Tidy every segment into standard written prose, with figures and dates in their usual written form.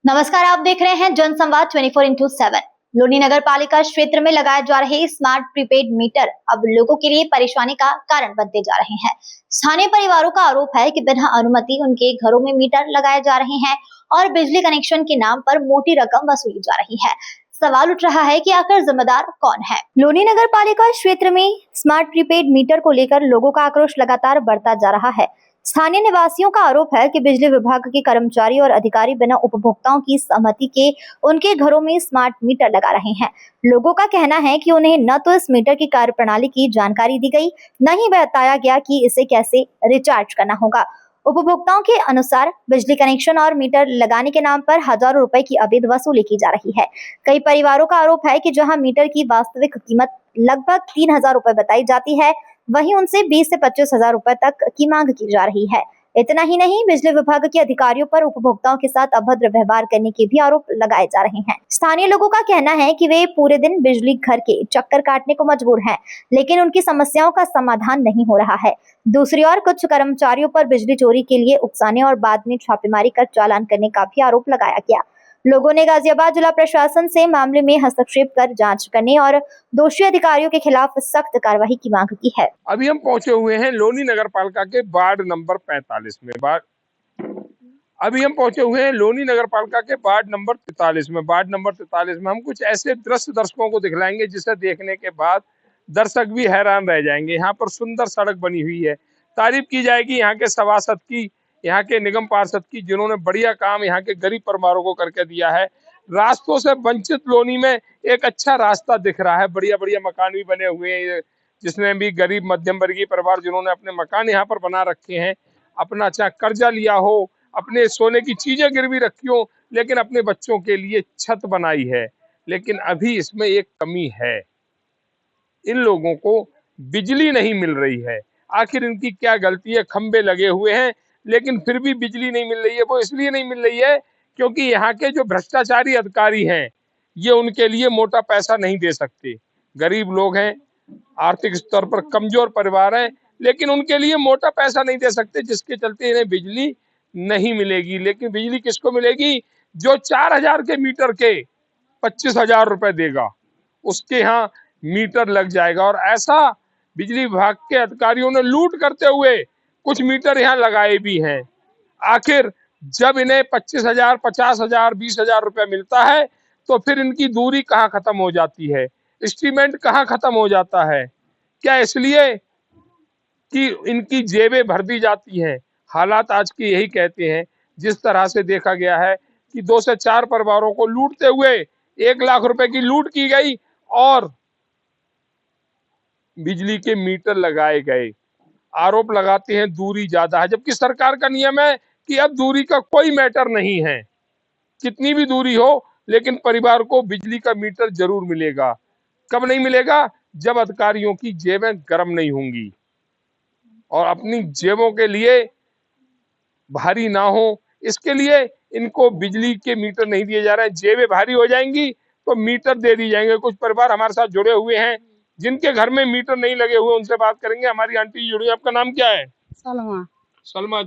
नमस्कार, आप देख रहे हैं जनसंवाद 24/7। लोनी नगर पालिका क्षेत्र में लगाए जा रहे स्मार्ट प्रीपेड मीटर अब लोगों के लिए परेशानी का कारण बनते जा रहे हैं। स्थानीय परिवारों का आरोप है कि बिना अनुमति उनके घरों में मीटर लगाए जा रहे हैं और बिजली कनेक्शन के नाम पर मोटी रकम वसूली जा रही है। सवाल उठ रहा है कि आखिर जिम्मेदार कौन है। लोनी नगर पालिका क्षेत्र में स्मार्ट प्रीपेड मीटर को लेकर लोगों का आक्रोश लगातार बढ़ता जा रहा है। स्थानीय निवासियों का आरोप है कि बिजली विभाग के कर्मचारी और अधिकारी बिना उपभोक्ताओं की सहमति के उनके घरों में स्मार्ट मीटर लगा रहे हैं। लोगों का कहना है कि उन्हें न तो इस मीटर की कार्यप्रणाली की जानकारी दी गई, न ही बताया गया कि इसे कैसे रिचार्ज करना होगा। उपभोक्ताओं के अनुसार बिजली कनेक्शन और मीटर लगाने के नाम पर हजारों रुपए की अवैध वसूली की जा रही है। कई परिवारों का आरोप है कि जहां मीटर की वास्तविक कीमत लगभग 3,000 रुपए बताई जाती है, वहीं उनसे 20 से 25,000 रुपए तक की मांग की जा रही है। इतना ही नहीं, बिजली विभाग के अधिकारियों पर उपभोक्ताओं के साथ अभद्र व्यवहार करने के भी आरोप लगाए जा रहे हैं। स्थानीय लोगों का कहना है कि वे पूरे दिन बिजली घर के चक्कर काटने को मजबूर हैं, लेकिन उनकी समस्याओं का समाधान नहीं हो रहा है। दूसरी ओर कुछ कर्मचारियों पर बिजली चोरी के लिए उकसाने और बाद में छापेमारी कर चालान करने का भी आरोप लगाया गया। लोगों ने गाजियाबाद जिला प्रशासन से मामले में हस्तक्षेप कर जांच करने और दोषी अधिकारियों के खिलाफ सख्त कार्रवाई की मांग की है। अभी हम पहुंचे हुए हैं लोनी नगर पालिका के वार्ड नंबर 45 में। अभी हम पहुंचे हुए हैं लोनी नगर पालिका के वार्ड नंबर 43 में। वार्ड नंबर 43 में हम कुछ ऐसे दृश्य दर्शकों को दिखलाएंगे जिसे देखने के बाद दर्शक भी हैरान रह जाएंगे। यहाँ पर सुंदर सड़क बनी हुई है। तारीफ की जाएगी यहाँ के सभासद की, यहाँ के निगम पार्षद की, जिन्होंने बढ़िया काम यहाँ के गरीब परिवारों को करके दिया है। रास्तों से वंचित लोनी में एक अच्छा रास्ता दिख रहा है। बढ़िया बढ़िया मकान भी बने हुए हैं, जिसमें भी गरीब मध्यम वर्गीय परिवार जिन्होंने अपने मकान यहाँ पर बना रखे हैं, अपना चाहे कर्जा लिया हो, अपने सोने की चीजें गिरवी रखी हो, लेकिन अपने बच्चों के लिए छत बनाई है। लेकिन अभी इसमें एक कमी है, इन लोगों को बिजली नहीं मिल रही है। आखिर इनकी क्या गलती है? खंबे लगे हुए हैं लेकिन फिर भी बिजली नहीं मिल रही है। वो इसलिए नहीं मिल रही है क्योंकि यहाँ के जो भ्रष्टाचारी अधिकारी हैं, ये उनके लिए मोटा पैसा नहीं दे सकते। गरीब लोग हैं, आर्थिक स्तर पर कमजोर परिवार हैं, लेकिन उनके लिए मोटा पैसा नहीं दे सकते, जिसके चलते इन्हें बिजली नहीं मिलेगी। लेकिन बिजली किसको मिलेगी? जो 4,000 के मीटर के 25,000 रुपए देगा, उसके यहाँ मीटर लग जाएगा। और ऐसा बिजली विभाग के अधिकारियों ने लूट करते हुए कुछ मीटर यहाँ लगाए भी हैं। आखिर जब इन्हें 25,000, 50,000, 20,000 रुपए मिलता है तो फिर इनकी दूरी कहाँ खत्म हो जाती है, एस्टीमेट कहाँ खत्म हो जाता है? क्या इसलिए कि इनकी जेबें भर दी जाती हैं? हालात आज के यही कहते हैं। जिस तरह से देखा गया है कि 2 से 4 परिवारों को लूटते हुए 1 लाख रुपए की लूट की गई और बिजली के मीटर लगाए गए। आरोप लगाते हैं दूरी ज्यादा है, जबकि सरकार का नियम है कि अब दूरी का कोई मैटर नहीं है। कितनी भी दूरी हो, लेकिन परिवार को बिजली का मीटर जरूर मिलेगा। कब नहीं मिलेगा? जब अधिकारियों की जेबें गर्म नहीं होंगी और अपनी जेबों के लिए भारी ना हो, इसके लिए इनको बिजली के मीटर नहीं दिए जा रहे हैं। जेबें भारी हो जाएंगी तो मीटर दे दिए जाएंगे। कुछ परिवार हमारे साथ जुड़े हुए हैं जिनके घर में मीटर नहीं लगे हुए, उनसे बात करेंगे। हमारी आंटी जी जुड़ी। आपका नाम क्या है? सलमा। सलमा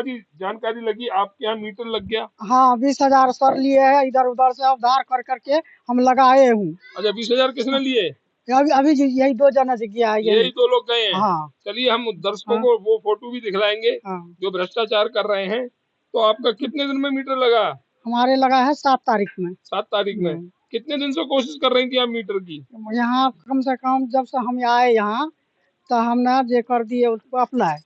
जी जानकारी लगी आपके यहाँ मीटर लग गया? हाँ, 20,000 सर लिए है, इधर उधर से उधार कर करके हम लगाए हूँ। अच्छा, 20,000 किसने लिए? अभी यही 2 जना से किया है। यही 2 लोग गए हैं। हाँ। चलिए, हम दर्शकों हाँ। को वो फोटो भी दिखलाएंगे हाँ। जो भ्रष्टाचार कर रहे हैं। तो आपका कितने दिन में मीटर लगा? हमारे लगा है 7 तारीख में। 7 तारीख में। कितने दिन से कोशिश कर रही थी आप मीटर की? यहाँ कम से कम जब से हम आए यहाँ तो हमने जे कर दिए उसको अप्लाई,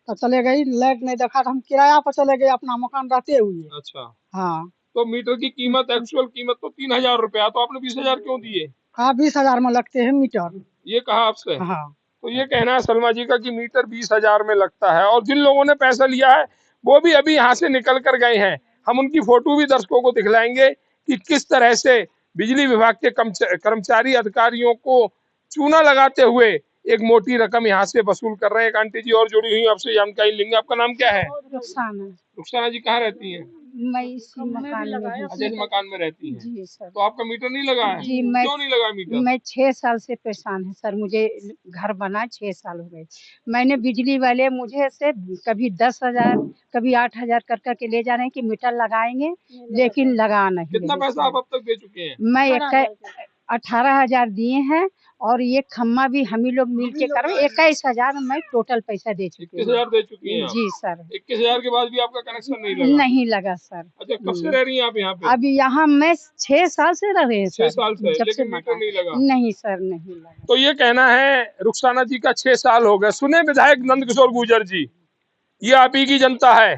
तो चले गई। लाइट नहीं देखा तो हम किराया पर चले गए अपना मकान रहते हुए। अच्छा। हाँ। तो मीटर की कीमत, एक्चुअल कीमत तो 3,000 रुपया, तो आपने 20,000 क्यों दिए? हाँ, 20,000 में लगते हैं मीटर। ये कहा आपसे? हाँ। तो ये कहना है सलमा जी का कि मीटर 20,000 में लगता है, और जिन लोगों ने पैसा लिया है वो भी अभी यहाँ से निकल कर गए हैं। हम उनकी फोटो भी दर्शकों को दिखलाएंगे कि किस तरह से बिजली विभाग के कर्मचारी अधिकारियों को चूना लगाते हुए एक मोटी रकम यहाँ से वसूल कर रहे हैं। एक आंटी जी और जुड़ी हुई, आपसे जानकारी लेंगे। आपका नाम क्या है? रुखसाना। रुखसाना जी कहाँ रहती हैं? मैं इसी मकान में हूँ। अच्छा, इस मकान में रहती हैं। जी सर। तो आपका मीटर नहीं लगा है? जी मैं क्यों नहीं लगा मीटर? मैं 6 साल से परेशान है सर। मुझे घर बना 6 साल हो गए। मैंने बिजली वाले मुझे से कभी 10,000 कभी 8,000 कर के ले जा रहे हैं कि मीटर लगाएंगे, लेकिन लगा नहीं कितना रहे पैसा आप सर। अब तक दे चुके हैं? मैं 18,000 दिए हैं और ये खम्मा भी हम ही लोग मिल के कर 21,000 मैं टोटल पैसा दे चुकी 21,000 दे चुकी हैं आप? जी सर। 21,000 के बाद भी आपका कनेक्शन नहीं लगा? नहीं लगा सर। अच्छा, कब से रह रही हैं आप यहाँ पे? अभी यहाँ मैं 6 साल से रह रहे हैं 6 सर। साल से, जब से लेकिन मीटर नहीं लगा? नहीं सर, नहीं लगा। तो ये कहना है रुखसाना जी का 6 साल हो गए। सुने विधायक नंदकिशोर गुर्जर जी, ये आप ही की जनता है,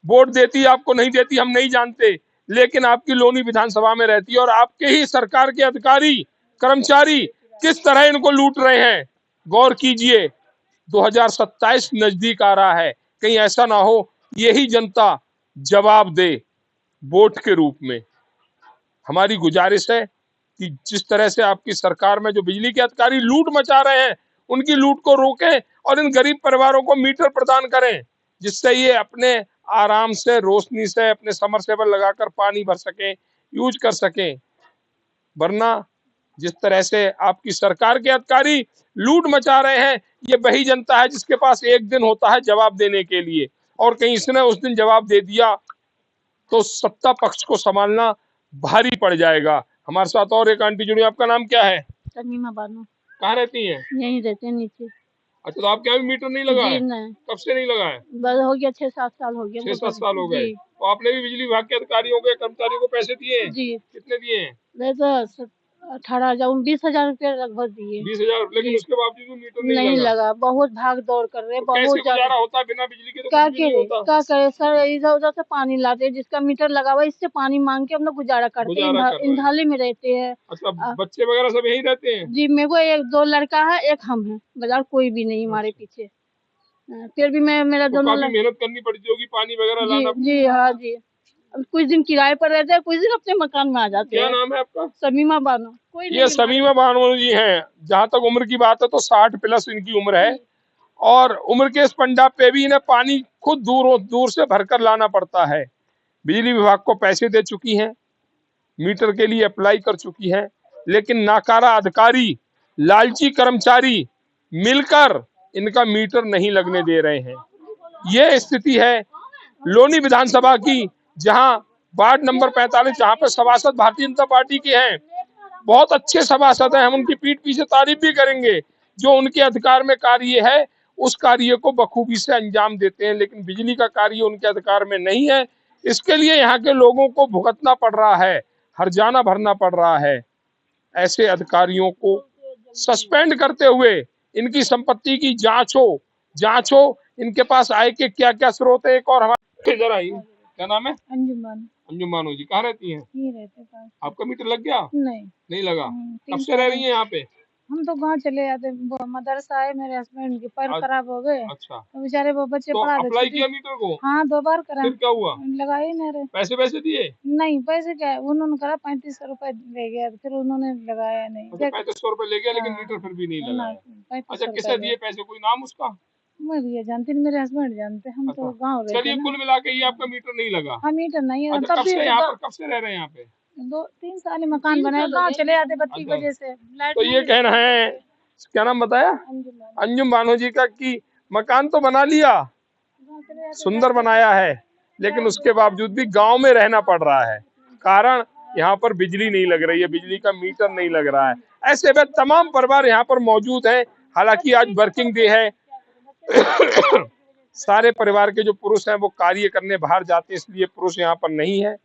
वोट देती आपको नहीं देती हम नहीं जानते, लेकिन आपकी लोनी विधानसभा में रहती है और आपके ही सरकार के अधिकारी कर्मचारी किस तरह इनको लूट रहे हैं। गौर कीजिए, 2027 नजदीक आ रहा है, कहीं ऐसा ना हो यही जनता जवाब दे वोट के रूप में। हमारी गुजारिश है कि जिस तरह से आपकी सरकार में जो बिजली के अधिकारी लूट मचा रहे हैं, उनकी लूट को रोकें और इन गरीब परिवारों को मीटर प्रदान करें, जिससे ये अपने आराम से रोशनी से अपने समरसेबल लगाकर पानी भर सकें, यूज कर सकें। वरना जिस तरह से आपकी सरकार के अधिकारी लूट मचा रहे हैं, ये वही जनता है जिसके पास एक दिन होता है जवाब देने के लिए, और कहीं इसने उस दिन जवाब दे दिया तो सत्ता पक्ष को संभालना भारी पड़ जाएगा। हमारे साथ और एक आंटी जुड़ी, आपका नाम क्या है? समीमा बानो। कहाँ रहती हैं? यहीं रहते हैं नीचे। अच्छा, तो आपके यहाँ भी मीटर नहीं लगा है? नहीं। कब से नहीं लगा है? बस हो गया 6-7 साल हो गया। 6-7 साल हो गए। तो आपने भी बिजली विभाग के अधिकारियों के कर्मचारियों को पैसे दिए हैं? जी। कितने दिए हैं? मैं तो 18,000 19,000 रुपया लगभग दिए। 20,000, लेकिन उसके बावजूद भी मीटर नहीं लगा। बहुत भाग दौड़ कर रहे हैं। तो कैसे बहुत गुजारा होता है बिना बिजली के? तो क्या कुछ भी नहीं होता। क्या करे सर, इधर उधर से पानी लाते हैं, जिसका मीटर लगा हुआ है इससे पानी मांग के हम लोग गुजारा करते हैं। इंधाले में रहते हैं। अच्छा, बच्चे वगैरह सब यहीं रहते हैं? जी, मेरे को 1-2 लड़का है, एक हम है, बाजार कोई भी नहीं हमारे पीछे। फिर भी मैं मेरा तो दोनों काफी मेहनत करनी पड़ती होगी पानी वगैरह लाना। जी हाँ जी। कुछ दिन किराए पर रहते हैं, कुछ दिन अपने मकान में आ जाते हैं। क्या नाम है आपका? समीमा बानो। ये समीमा बानो जी हैं। जहाँ तक उम्र की बात है तो 60 प्लस इनकी उम्र है, और उम्र के इस पंजाब पे भी इन्हें पानी खुद दूर से भरकर लाना पड़ता है। बिजली विभाग को पैसे दे चुकी हैं, मीटर के लिए अप्लाई कर चुकी हैं, लेकिन नाकारा अधिकारी, लालची कर्मचारी मिलकर इनका मीटर नहीं लगने दे रहे हैं। ये स्थिति है लोनी विधानसभा की, जहां वार्ड नंबर 45, जहां पर सभासद भारतीय जनता पार्टी के हैं, बहुत अच्छे सभासद हैं, हम उनकी पीठ पीछे तारीफ भी करेंगे। जो उनके अधिकार में कार्य है उस कार्य को बखूबी से अंजाम देते हैं, लेकिन बिजली का कार्य उनके अधिकार में नहीं है। इसके लिए यहाँ के लोगों को भुगतना पड़ रहा है, हर्जाना भरना पड़ रहा है। ऐसे अधिकारियों को सस्पेंड करते हुए इनकी संपत्ति की जांच हो, इनके पास आय के क्या क्या स्रोत है। एक और हमारे इधर आई, क्या नाम है? अंजुम बानो जी। कहाँ रहती हैं? रहते पास। आपका मीटर लग गया? नहीं लगा। कब से रह रही हैं यहाँ पे? हम तो गाँव चले जाते, मदरसा है, मेरे हस्बैंड के पैर खराब हो गए। अच्छा, तो बेचारे वो बच्चे तो पढ़ा अप्लाई किया मीटर को? हाँ 2 बार करा। फिर क्या हुआ? लगा ही नहीं रहे। पैसे दिए? नहीं, पैसे क्या है, उन्होंने करा 3500 रुपए ले गया, फिर उन्होंने लगाया नहीं। 3500 रुपए ले गया, लेकिन मीटर फिर भी नहीं लगा। अच्छा, किसे दिए पैसे? कोई नाम उसका? मैं भैया जानती नहीं, मेरे हस्बैंड जानते, हम तो गाँव रहते। चलिए, कुल मिला के ये आपका मीटर नहीं लगा। हाँ मीटर नहीं है। अच्छा, कब से रह रहे हैं यहाँ पे? 2-3 साल मकान बनाया, गाँव चले जाते बत्ती की वजह से। तो ये कहना है, क्या नाम बताया? अंजुम बानो जी का, कि मकान तो बना लिया, सुंदर बनाया है, लेकिन उसके बावजूद भी गांव में रहना पड़ रहा है। कारण यहाँ पर बिजली नहीं लग रही है, बिजली का मीटर नहीं लग रहा है। ऐसे में तमाम परिवार यहाँ पर मौजूद हैं। हालांकि आज वर्किंग डे है सारे परिवार के जो पुरुष हैं वो कार्य करने बाहर जाते हैं, इसलिए पुरुष यहाँ पर नहीं है।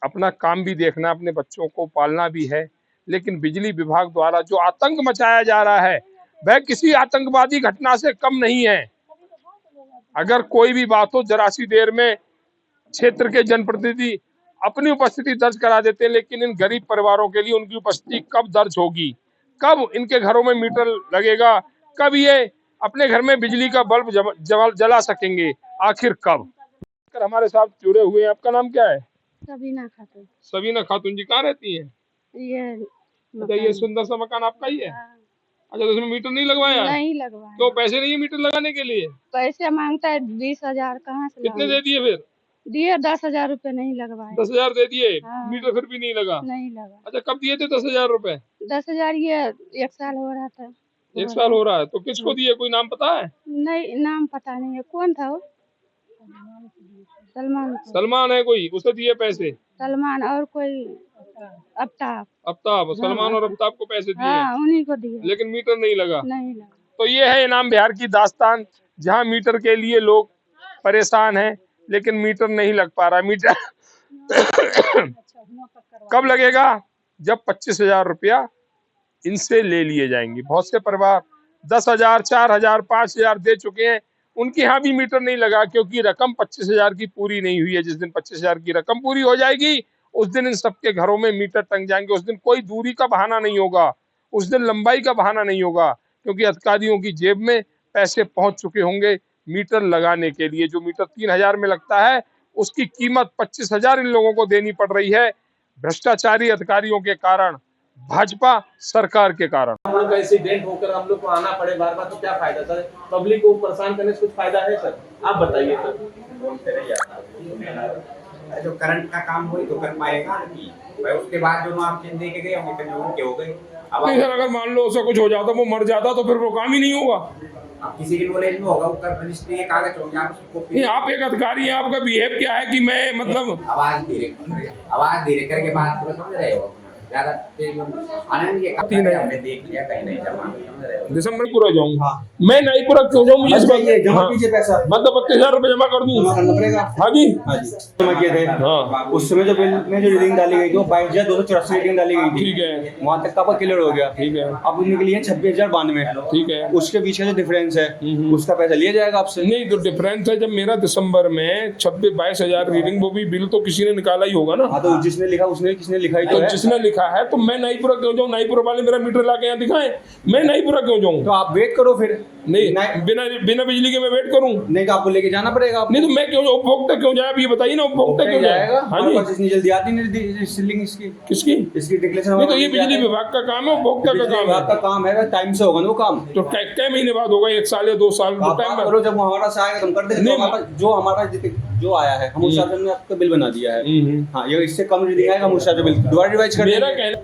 अपना काम भी देखना, अपने बच्चों को पालना भी है, लेकिन बिजली विभाग द्वारा जो आतंक मचाया जा रहा है वह किसी आतंकवादी घटना से कम नहीं है। अगर कोई भी बात हो, जरा सी देर में क्षेत्र के जनप्रतिनिधि अपनी उपस्थिति दर्ज करा देते हैं, लेकिन इन गरीब परिवारों के लिए उनकी उपस्थिति कब दर्ज होगी, कब इनके घरों में मीटर लगेगा, कब ये अपने घर में बिजली का बल्ब जला सकेंगे, आखिर कब? हमारे साथ जुड़े हुए हैं। आपका नाम क्या है? सबीना खातून। सबीना खातून जी। कहाँ रहती हैं? ये सुंदर सा मकान आपका ही है? अच्छा, तो उसमें मीटर नहीं लगवाया? नहीं लगवाया। तो पैसे नहीं है मीटर लगाने के लिए? पैसे मांगता है 20,000, कहाँ से? कितने दे दिए फिर? दिए 10,000 रुपए नहीं लगवाए। 10,000 दे दिए, हाँ। मीटर फिर भी नहीं लगा। नहीं लगा। अच्छा, कब दिए थे 10,000 रुपए? 10,000 ये 1 साल हो रहा था। 1 साल हो रहा है, तो किसको दिए, कोई नाम पता है? नहीं, नाम पता नहीं है। कौन था वो? सलमान को। सलमान है कोई, उसे दिए पैसे? सलमान और कोई आफ्ताब। आफ्ताब, सलमान और आफ्ताब को पैसे दिए, हाँ, उन्हीं को दिए। लेकिन मीटर नहीं लगा। नहीं लगा। तो ये है इनाम बिहार की दास्तान, जहां मीटर के लिए लोग परेशान हैं, लेकिन मीटर नहीं लग पा रहा। मीटर कब लगेगा? जब 25,000 रुपया इनसे ले लिए जाएंगे। बहुत से परिवार 10,000, 4,000, 5,000 दे चुके हैं, उनके यहाँ भी मीटर नहीं लगा, क्योंकि रकम 25,000 की पूरी नहीं हुई है। जिस दिन 25,000 की रकम पूरी हो जाएगी, उस दिन इन सबके घरों में मीटर टंग जाएंगे। उस दिन कोई दूरी का बहाना नहीं होगा, उस दिन लंबाई का बहाना नहीं होगा, क्योंकि अधिकारियों की जेब में पैसे पहुंच चुके होंगे मीटर लगाने के लिए। जो मीटर 3,000 में लगता है, उसकी कीमत 25,000 इन लोगों को देनी पड़ रही है, भ्रष्टाचारी अधिकारियों के कारण, भाजपा सरकार के कारण। हम लोग का एक्सीडेंट होकर हम लोग को आना पड़े बार बार, तो क्या फायदा सर? पब्लिक को परेशान करने से कुछ फायदा है सर? आप बताइए सर। जो करंट का काम वही तो कर पाएगा भाई। उसके बाद जो नाम चेंज दे के गए होंगे तो उनके हो गए। अब नहीं सर, अगर मान लो उसका कुछ हो जाता, वो मर जाता, तो फिर वो काम ही नहीं होगा। अब किसी की नॉलेज में होगा, उसका रजिस्ट्री के कागज होंगे, आप उसको नहीं, आप एक अधिकारी हैं, आपका बिहेव क्या है कि मैं मतलब आवाज धीरे करके बात करो, समझ रहे हो? ज्यादा आनंद ये तीन है। हमने देख लिया, कहीं नहीं जमा, समझ रहे हो? दिसंबर पूरा जाऊँ। हाँ। मैं नहीं पूरा क्यों जाऊँ? मुझे इस बात जमा हाँ। कीजिए पैसा। मतलब 32,000 रुपए जमा कर दूँ? जमा करना पड़ेगा। हाँ जी, हाँ जी, जमा किए थे। हाँ। उस समय जो बिल में जो रीडिंग डाली गई थी वो 22,284 रीडिंग डाली गई थी। ठीक है, वहाँ तक का आपका क्लियर हो गया। ठीक है, अब निकली है 26,092। ठीक है। उसके बीच का जो डिफरेंस है उसका पैसा लिया जाएगा आपसे। नहीं, तो डिफरेंस है, जब मेरा दिसंबर में 22,000 रीडिंग, वो भी बिल तो किसी ने निकाला ही होगा ना। हाँ, तो जिसने लिखा उसने किसने लिखा ही तो है। जिसने लिखा है, तो मैं नहीं पूरा क्यों जाऊँ? नहीं पूरा वाले मेरा मीटर ला के यहाँ दिखाएं, मैं नहीं पूरा क्यों जाऊँ? तो आप वेट करो फिर। नहीं, बिना बिजली के मैं वेट करूँ? नहीं तो आपको लेके जाना पड़ेगा। नहीं तो मैं क्यों जाऊँ? उपभोक्ता क्यों जाए? आप ये बताइए ना, उपभोक्ता क्यों जाएगा? हाँ जी, इतनी जल्दी आती नहीं सीलिंग इसकी किसकी? नहीं तो ये बिजली विभाग का काम है, उपभोक्ता का काम है। आपका काम है, टाइम से होगा ना वो काम। तो कै महीने बाद होगा? 1 साल या 2 साल आप टाइम बात करो, जब वो हमारा से आएगा तो हम कर देंगे। नहीं, तो हमारा जो आया है हम उस हिसाब से हमने आपका बिल बना दिया है। हाँ, ये इससे कम रीडिंग आएगा, हम उस हिसाब से बिल दोबारा रिवाइज कर मेरा देंगे। कहना,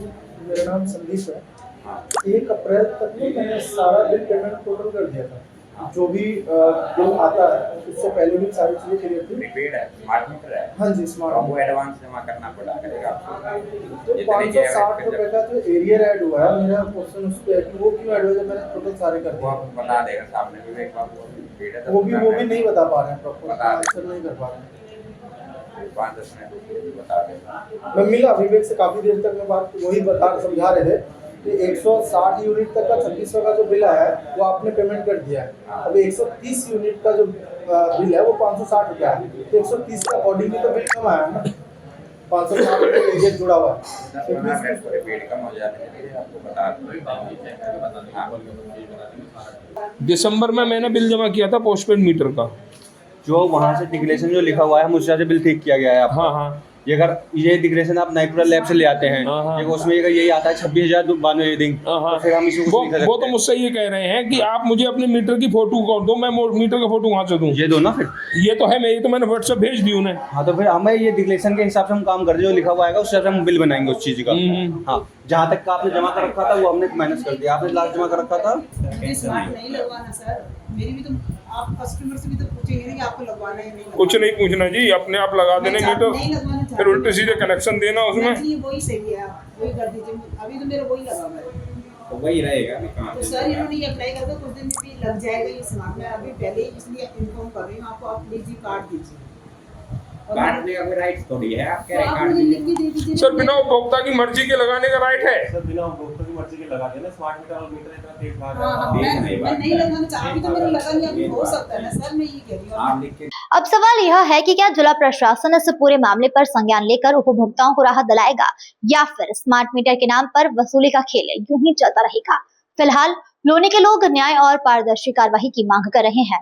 मेरा नाम संदीप है। 1 अप्रैल तक में मैंने सारा बिल पेमेंट टोटल कर दिया था। जो भी बिल आता है उससे पहले भी सारी चीजें क्लियर थी। प्रीपेड है, स्मार्ट मीटर है। हाँ जी, स्मार्ट। वो एडवांस जमा करना पड़ा करेगा आपको। तो 560 रुपए का जो एरियर ऐड हुआ है, मेरा क्वेश्चन उस पे है कि वो क्यों ऐड हुआ है? मैंने टोटल सारे कर वो दिए। आपको बता देगा सामने भी एक बार। वो भी नहीं बता पा रहे हैं, प्रॉपर आंसर नहीं कर पा रहे हैं। 5-10 मिनट बता देगा। मैं मिला विवेक से काफी देर तक, मैं बात वही समझा रहे थे कि 160 यूनिट तक का 2600 का जो बिल आया है वो आपने पेमेंट कर दिया है। अब 130 यूनिट का जो बिल है वो 560 रुपया है। तो 130 का अकॉर्डिंगली तो बिल कम आया है ना, 560 रुपये एरियर जुड़ा हुआ है। प्रीपेड कम हो जाने के आपको बता दिसंबर में मैंने बिल जमा किया था पोस्टपेड मीटर का। जो वहाँ से डिक्लेरेशन जो लिखा हुआ है हम उस हिसाब से बिल ठीक किया गया है आपका। हाँ हाँ, ये अगर ये डिक्लेरेशन आप नाइट्रा लैब से ले आते हैं, हाँ, हाँ। देखो उसमें यही आता है 26,092 रीडिंग। हाँ, फिर हम इसी को वो तो मुझसे ये कह रहे हैं कि आप मुझे अपने मीटर की फोटो कर दो, मैं मीटर का फोटो वहाँ से दूँ। ये दो ना फिर। ये तो है, मेरी तो मैंने व्हाट्सएप भेज दी उन्हें। हाँ, तो फिर हमें ये डिक्लेरेशन के हिसाब से हम काम कर रहे, जो लिखा हुआ आएगा उस हिसाब से हम बिल बनाएंगे उस चीज का। हाँ, जहाँ तक का आपने जमा कर रखा था वो हमने माइनस कर दिया। आपने लास्ट जमा कर रखा था। मुझे स्मार्ट नहीं लगवाना सर, मेरी भी तो आप कस्टमर से भी तो पूछेंगे ना कि आपको लगवाना है नहीं। कुछ नहीं पूछना जी, अपने आप लगा देने मीटर, फिर उल्टे सीधे कनेक्शन देना उसमें। वही सही है, आप वही कर दीजिए। अभी तो मेरा वही लगा हुआ है, तो वही रहेगा। तो सर इन्होंने ये अप्लाई कर दो, कुछ दिन में भी लग जाएगा ये स्मार्ट। मैं अभी पहले ही इसलिए इन्फॉर्म कर रही हूँ आपको, आप प्लीज कार्ड दीजिए। काटने का कोई राइट थोड़ी है, आप तो कह आप रहे मुझे लिख के दे दीजिए। सर, बिना उपभोक्ता की मर्जी के लगाने का राइट है। सर बिना उपभोक्ता की मर्जी के लगा देना। स्मार्ट मीटर और मीटर इतना तेज भाग हाँ, रहा है। मैं नहीं लगाना चाहती, अभी तो मेरा लगा नहीं, अभी हो सकता है ना सर, मैं ये कह रही हूँ। आप लिख के अब सवाल यह है कि क्या जिला प्रशासन इस पूरे मामले पर संज्ञान लेकर उपभोक्ताओं को राहत दिलाएगा, या फिर स्मार्ट मीटर के नाम पर वसूली का खेल यूं ही चलता रहेगा। फिलहाल लोनी के लोग न्याय और पारदर्शी कार्रवाई की मांग कर रहे हैं।